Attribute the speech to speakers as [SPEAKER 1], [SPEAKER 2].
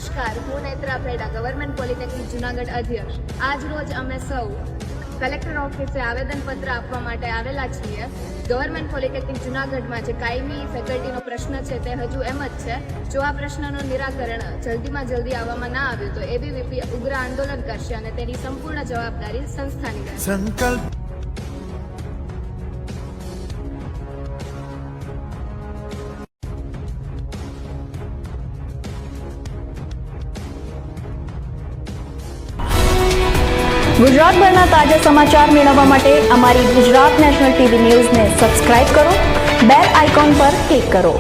[SPEAKER 1] નમસ્કાર, હું નેત્રા પેડા, government polytechnic Junagadh અધ્યક્ષ. આજ રોજ અમે સૌ કલેક્ટર ઓફિસે આવેદનપત્ર આપવા માટે આવેલા છીએ. ગવર્મેન્ટ પોલિટેકનિક જુનાગઢમાં જે કાયમી ફેકલ્ટીનો પ્રશ્ન છે તે હજુ એમ જ છે. જો આ પ્રશ્નનું નિરાકરણ જલ્દીમાં જલ્દી આવવામાં ના આવ્યું તો એબીવીપી ઉગ્ર આંદોલન કરશે અને તેની સંપૂર્ણ જવાબદારી સંસ્થાની રહેશે.
[SPEAKER 2] ગુજરાતભરના તાજા સમાચાર મેળવવા માટે અમારી ગુજરાત નેશનલ ટીવી ન્યૂઝને સબસ્ક્રાઇબ કરો, બેલ આઇકોન પર ક્લિક કરો.